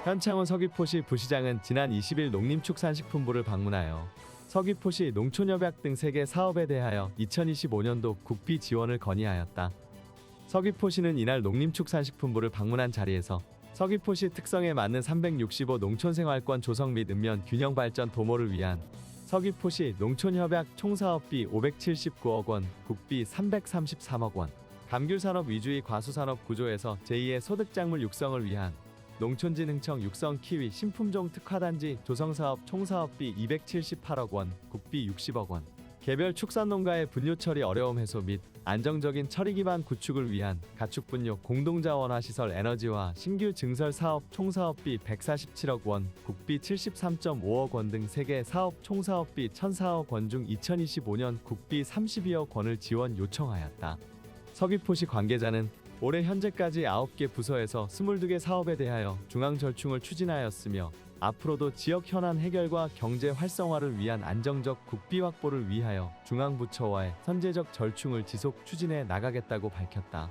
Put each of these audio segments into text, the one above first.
현창원 서귀포시 부시장은 지난 20일 농림축산식품부를 방문하여 서귀포시 농촌협약 등 3개 사업에 대하여 2025년도 국비 지원을 건의하였다. 서귀포시는 이날 농림축산식품부를 방문한 자리에서 서귀포시 특성에 맞는 365 농촌생활권 조성 및 읍면 균형 발전 도모를 위한 서귀포시 농촌협약 총사업비 579억 원, 국비 333억 원, 감귤산업 위주의 과수산업 구조에서 제2의 소득작물 육성을 위한 농촌진흥청 육성 키위 신품종 특화단지 조성사업 총사업비 278억 원, 국비 60억 원, 개별 축산농가의 분뇨 처리 어려움 해소 및 안정적인 처리 기반 구축을 위한 가축 분뇨 공동자원화 시설 에너지화 신규 증설 사업 총사업비 147억 원, 국비 73.5억 원 등 3개 사업 총사업비 1,004억 원 중 2025년 국비 32억 원을 지원 요청하였다. 서귀포시 관계자는 올해 현재까지 9개 부서에서 22개 사업에 대하여 중앙 절충을 추진하였으며 앞으로도 지역 현안 해결과 경제 활성화를 위한 안정적 국비 확보를 위하여 중앙부처와의 선제적 절충을 지속 추진해 나가겠다고 밝혔다.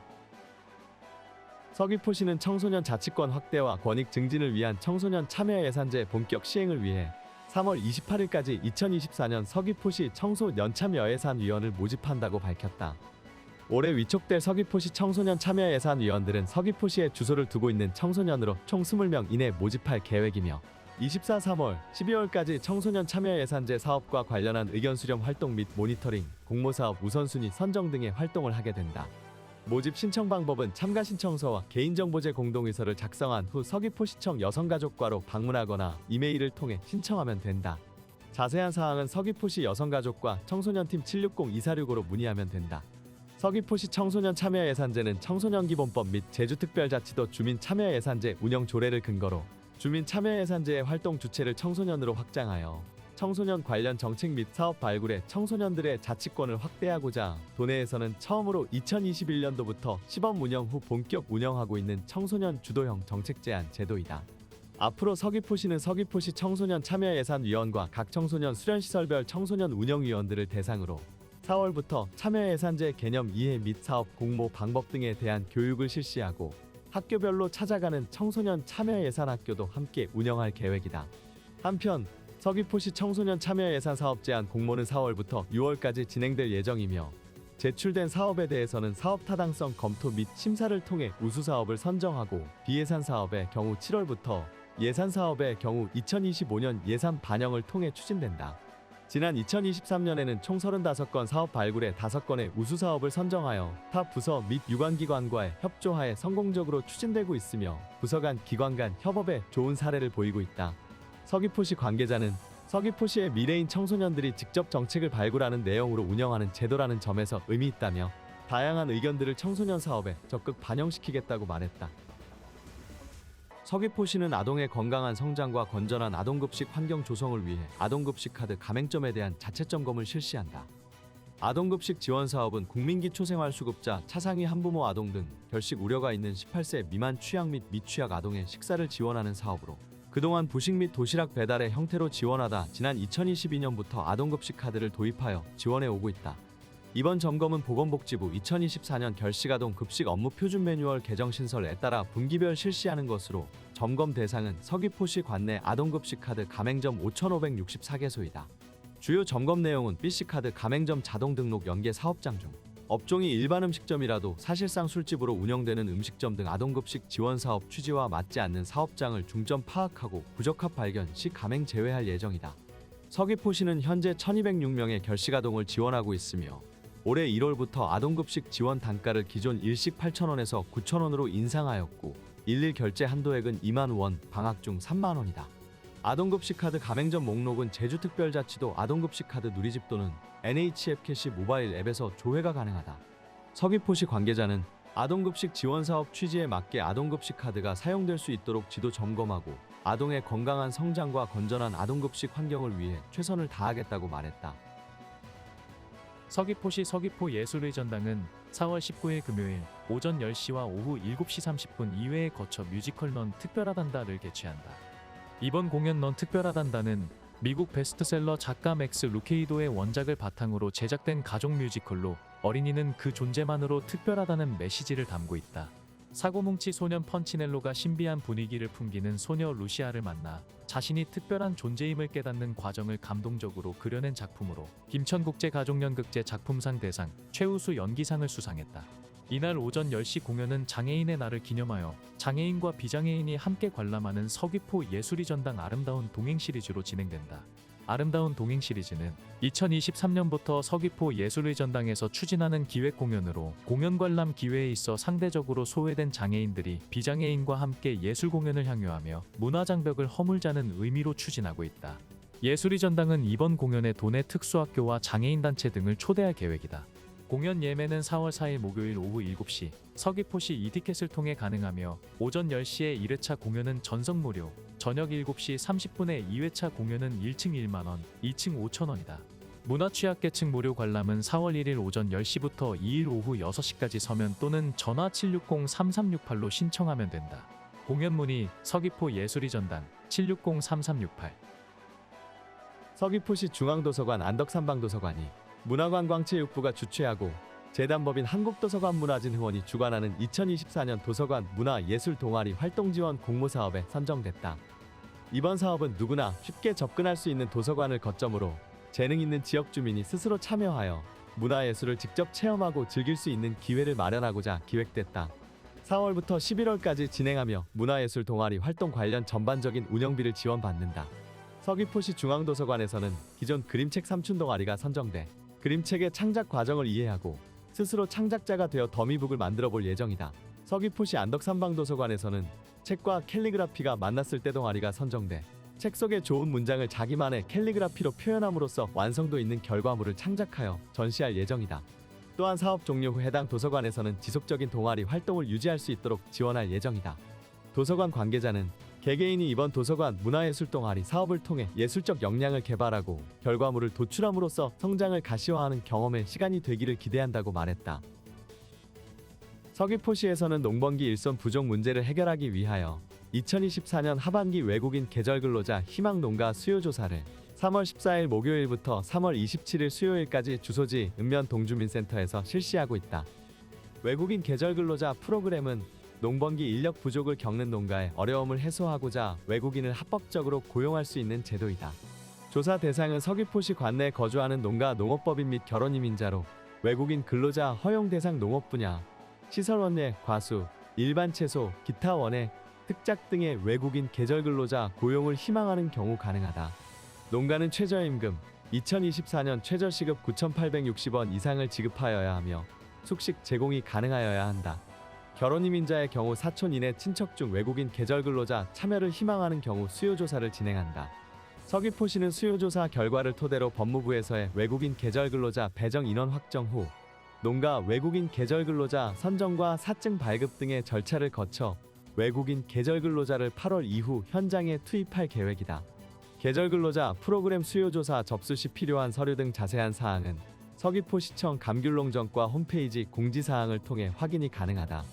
서귀포시는 청소년 자치권 확대와 권익 증진을 위한 청소년 참여 예산제 본격 시행을 위해 3월 28일까지 2024년 서귀포시 청소년참여예산위원을 모집한다고 밝혔다. 올해 위촉될 서귀포시 청소년 참여예산위원들은 서귀포시에 주소를 두고 있는 청소년으로 총 20명 이내 모집할 계획이며 24, 3월, 12월까지 청소년 참여예산제 사업과 관련한 의견 수렴 활동 및 모니터링, 공모사업 우선순위 선정 등의 활동을 하게 된다. 모집 신청 방법은 참가 신청서와 개인정보제 공동의서를 작성한 후 서귀포시청 여성가족과로 방문하거나 이메일을 통해 신청하면 된다. 자세한 사항은 서귀포시 여성가족과 청소년팀 760-2465로 문의하면 된다. 서귀포시 청소년 참여예산제는 청소년기본법 및 제주특별자치도 주민참여예산제 운영 조례를 근거로 주민참여예산제의 활동 주체를 청소년으로 확장하여 청소년 관련 정책 및 사업 발굴에 청소년들의 자치권을 확대하고자 도내에서는 처음으로 2021년도부터 시범 운영 후 본격 운영하고 있는 청소년 주도형 정책 제안 제도이다. 앞으로 서귀포시는 서귀포시 청소년 참여예산위원과 각 청소년 수련시설별 청소년 운영위원들을 대상으로 4월부터 참여예산제 개념 이해 및 사업 공모 방법 등에 대한 교육을 실시하고 학교별로 찾아가는 청소년 참여예산학교도 함께 운영할 계획이다. 한편 서귀포시 청소년 참여예산 사업 제안 공모는 4월부터 6월까지 진행될 예정이며 제출된 사업에 대해서는 사업 타당성 검토 및 심사를 통해 우수 사업을 선정하고 비예산 사업의 경우 7월부터 예산 사업의 경우 2025년 예산 반영을 통해 추진된다. 지난 2023년에는 총 35건 사업 발굴에 5건의 우수 사업을 선정하여 타 부서 및 유관기관과의 협조하에 성공적으로 추진되고 있으며 부서 간 기관 간 협업에 좋은 사례를 보이고 있다. 서귀포시 관계자는 서귀포시의 미래인 청소년들이 직접 정책을 발굴하는 내용으로 운영하는 제도라는 점에서 의미 있다며 다양한 의견들을 청소년 사업에 적극 반영시키겠다고 말했다. 서귀포시는 아동의 건강한 성장과 건전한 아동급식 환경 조성을 위해 아동급식 카드 가맹점에 대한 자체 점검을 실시한다. 아동급식 지원 사업은 국민기초생활수급자, 차상위 한부모 아동 등 결식 우려가 있는 18세 미만 취약 및 미취약 아동의 식사를 지원하는 사업으로 그동안 부식 및 도시락 배달의 형태로 지원하다 지난 2022년부터 아동급식 카드를 도입하여 지원해 오고 있다. 이번 점검은 보건복지부 2024년 결식아동 급식 업무 표준 매뉴얼 개정 신설에 따라 분기별 실시하는 것으로 점검 대상은 서귀포시 관내 아동급식 카드 가맹점 5,564개소이다. 주요 점검 내용은 B씨카드 가맹점 자동 등록 연계 사업장 중 업종이 일반 음식점이라도 사실상 술집으로 운영되는 음식점 등 아동급식 지원 사업 취지와 맞지 않는 사업장을 중점 파악하고 부적합 발견 시 가맹 제외할 예정이다. 서귀포시는 현재 1,206명의 결식아동을 지원하고 있으며 올해 1월부터 아동급식 지원 단가를 기존 일식 8,000원에서 9,000원으로 인상하였고 일일 결제 한도액은 2만 원, 방학 중 3만 원이다. 아동급식 카드 가맹점 목록은 제주특별자치도 아동급식 카드 누리집 또는 NHF 캐시 모바일 앱에서 조회가 가능하다. 서귀포시 관계자는 아동급식 지원 사업 취지에 맞게 아동급식 카드가 사용될 수 있도록 지도 점검하고 아동의 건강한 성장과 건전한 아동급식 환경을 위해 최선을 다하겠다고 말했다. 서귀포시 서귀포예술의전당은 4월 19일 금요일 오전 10시와 오후 7시 30분 2회에 거쳐 뮤지컬 넌 특별하단다를 개최한다. 이번 공연 넌 특별하단다는 미국 베스트셀러 작가 맥스 루케이도의 원작을 바탕으로 제작된 가족 뮤지컬로 어린이는 그 존재만으로 특별하다는 메시지를 담고 있다. 사고뭉치 소년 펀치넬로가 신비한 분위기를 풍기는 소녀 루시아를 만나 자신이 특별한 존재임을 깨닫는 과정을 감동적으로 그려낸 작품으로 김천국제가족연극제 작품상 대상 최우수 연기상을 수상했다. 이날 오전 10시 공연은 장애인의 날을 기념하여 장애인과 비장애인이 함께 관람하는 서귀포 예술의 전당 아름다운 동행 시리즈로 진행된다. 아름다운 동행 시리즈는 2023년부터 서귀포 예술의 전당에서 추진하는 기획 공연으로 공연 관람 기회에 있어 상대적으로 소외된 장애인들이 비장애인과 함께 예술 공연을 향유하며 문화 장벽을 허물자는 의미로 추진하고 있다. 예술의 전당은 이번 공연에 도내 특수학교와 장애인 단체 등을 초대할 계획이다. 공연 예매는 4월 4일 목요일 오후 7시 서귀포시 이티켓을 통해 가능하며 오전 10시에 1회차 공연은 전석 무료, 저녁 7시 30분에 2회차 공연은 1층 1만원, 2층 5천원이다. 문화취약계층 무료 관람은 4월 1일 오전 10시부터 2일 오후 6시까지 서면 또는 전화 760-3368로 신청하면 된다. 공연 문의 서귀포 예술의 전당 760-3368. 서귀포시 중앙도서관 안덕삼방도서관이 문화관광체육부가 주최하고 재단법인 한국도서관문화진흥원이 주관하는 2024년 도서관 문화예술 동아리 활동지원 공모사업에 선정됐다. 이번 사업은 누구나 쉽게 접근할 수 있는 도서관을 거점으로 재능 있는 지역 주민이 스스로 참여하여 문화예술을 직접 체험하고 즐길 수 있는 기회를 마련하고자 기획됐다. 4월부터 11월까지 진행하며 문화예술 동아리 활동 관련 전반적인 운영비를 지원받는다. 서귀포시 중앙도서관에서는 기존 그림책 삼춘 동아리가 선정돼 그림책의 창작 과정을 이해하고 스스로 창작자가 되어 더미북을 만들어 볼 예정이다. 서귀포시 안덕삼방도서관에서는 책과 캘리그라피가 만났을 때 동아리가 선정돼 책 속의 좋은 문장을 자기만의 캘리그라피로 표현함으로써 완성도 있는 결과물을 창작하여 전시할 예정이다. 또한 사업 종료 후 해당 도서관에서는 지속적인 동아리 활동을 유지할 수 있도록 지원할 예정이다. 도서관 관계자는 개개인이 이번 도서관 문화예술 동아리 사업을 통해 예술적 역량을 개발하고 결과물을 도출함으로써 성장을 가시화하는 경험의 시간이 되기를 기대한다고 말했다. 서귀포시에서는 농번기 일손 부족 문제를 해결하기 위하여 2024년 하반기 외국인 계절 근로자 희망 농가 수요 조사를 3월 14일 목요일부터 3월 27일 수요일까지 주소지 읍면 동주민센터에서 실시하고 있다. 외국인 계절 근로자 프로그램은 농번기 인력 부족을 겪는 농가의 어려움을 해소하고자 외국인을 합법적으로 고용할 수 있는 제도이다. 조사 대상은 서귀포시 관내에 거주하는 농가 농업법인 및 결혼 이민자로 외국인 근로자 허용 대상 농업 분야, 시설 원예, 과수, 일반 채소, 기타 원예, 특작 등의 외국인 계절 근로자 고용을 희망하는 경우 가능하다. 농가는 최저임금 2024년 최저시급 9,860원 이상을 지급하여야 하며 숙식 제공이 가능하여야 한다. 결혼 이민자의 경우 사촌 이내 친척 중 외국인 계절 근로자 참여를 희망하는 경우 수요조사를 진행한다. 서귀포시는 수요조사 결과를 토대로 법무부에서의 외국인 계절 근로자 배정 인원 확정 후 농가 외국인 계절 근로자 선정과 사증 발급 등의 절차를 거쳐 외국인 계절 근로자를 8월 이후 현장에 투입할 계획이다. 계절 근로자 프로그램 수요조사 접수 시 필요한 서류 등 자세한 사항은 서귀포시청 감귤농정과 홈페이지 공지사항을 통해 확인이 가능하다.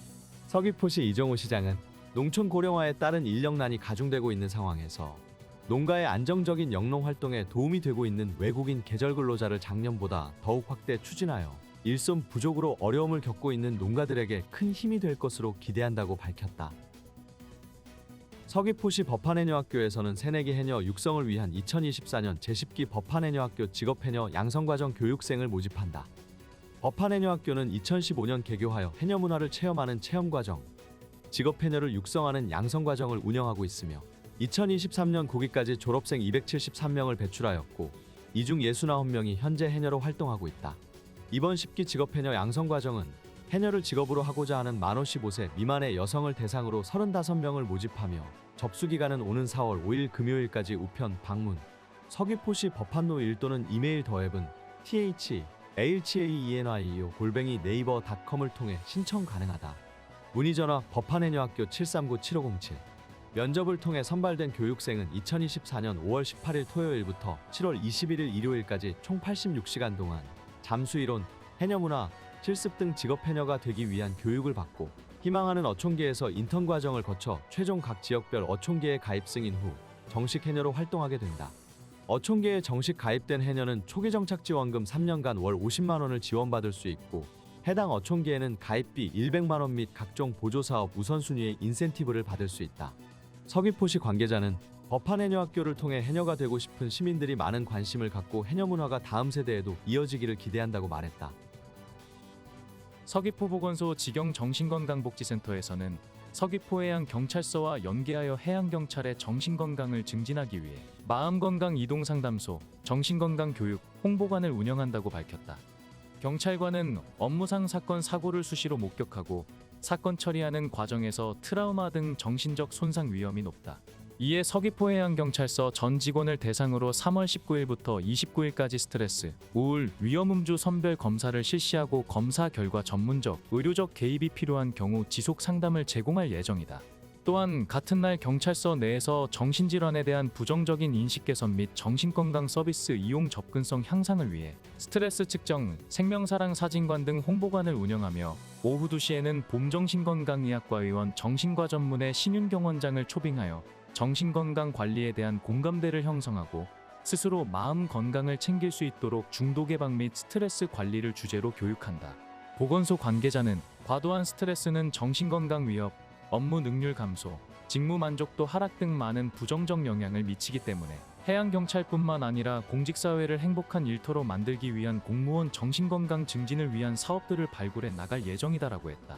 서귀포시 이종우 시장은 농촌 고령화에 따른 인력난이 가중되고 있는 상황에서 농가의 안정적인 영농 활동에 도움이 되고 있는 외국인 계절 근로자를 작년보다 더욱 확대 추진하여 일손 부족으로 어려움을 겪고 있는 농가들에게 큰 힘이 될 것으로 기대한다고 밝혔다. 서귀포시 법한해녀학교에서는 새내기 해녀 육성을 위한 2024년 제10기 법한해녀학교 직업해녀 양성과정 교육생을 모집한다. 법한해녀학교는 2015년 개교하여 해녀 문화를 체험하는 체험과정, 직업해녀를 육성하는 양성과정을 운영하고 있으며 2023년 9기까지 졸업생 273명을 배출하였고 이 중 69명이 현재 해녀로 활동하고 있다. 이번 10기 직업해녀 양성과정은 해녀를 직업으로 하고자 하는 만 55세 미만의 여성을 대상으로 35명을 모집하며 접수기간은 오는 4월 5일 금요일까지 우편, 방문, 서귀포시 법한노1 또는 이메일 더앱은 thaenio@네이버닷컴을 통해 신청 가능하다. 문의전화 법한해녀학교 739-7507. 면접을 통해 선발된 교육생은 2024년 5월 18일 토요일부터 7월 21일 일요일까지 총 86시간 동안 잠수이론, 해녀문화, 실습 등 직업해녀가 되기 위한 교육을 받고 희망하는 어촌계에서 인턴 과정을 거쳐 최종 각 지역별 어촌계에 가입 승인 후 정식 해녀로 활동하게 된다. 어촌계에 정식 가입된 해녀는 초기 정착 지원금 3년간 월 50만 원을 지원받을 수 있고 해당 어촌계에는 가입비 100만 원 및 각종 보조사업 우선순위의 인센티브를 받을 수 있다. 서귀포시 관계자는 법한 해녀학교를 통해 해녀가 되고 싶은 시민들이 많은 관심을 갖고 해녀 문화가 다음 세대에도 이어지기를 기대한다고 말했다. 서귀포보건소 직영정신건강복지센터에서는 서귀포해양경찰서와 연계하여 해양경찰의 정신건강을 증진하기 위해 마음건강 이동상담소, 정신건강교육, 홍보관을 운영한다고 밝혔다. 경찰관은 업무상 사건 사고를 수시로 목격하고 사건 처리하는 과정에서 트라우마 등 정신적 손상 위험이 높다. 이에 서귀포해양경찰서 전 직원을 대상으로 3월 19일부터 29일까지 스트레스, 우울, 위험음주 선별 검사를 실시하고 검사 결과 전문적, 의료적 개입이 필요한 경우 지속 상담을 제공할 예정이다. 또한 같은 날 경찰서 내에서 정신질환에 대한 부정적인 인식 개선 및 정신건강 서비스 이용 접근성 향상을 위해 스트레스 측정, 생명사랑 사진관 등 홍보관을 운영하며 오후 2시에는 봄정신건강의학과의원 정신과 전문의 신윤경 원장을 초빙하여 정신건강 관리에 대한 공감대를 형성하고 스스로 마음 건강을 챙길 수 있도록 중독 예방 및 스트레스 관리를 주제로 교육한다. 보건소 관계자는 과도한 스트레스는 정신건강 위협, 업무 능률 감소, 직무 만족도 하락 등 많은 부정적 영향을 미치기 때문에 해양경찰뿐만 아니라 공직사회를 행복한 일터로 만들기 위한 공무원 정신건강 증진을 위한 사업들을 발굴해 나갈 예정이다라고 했다.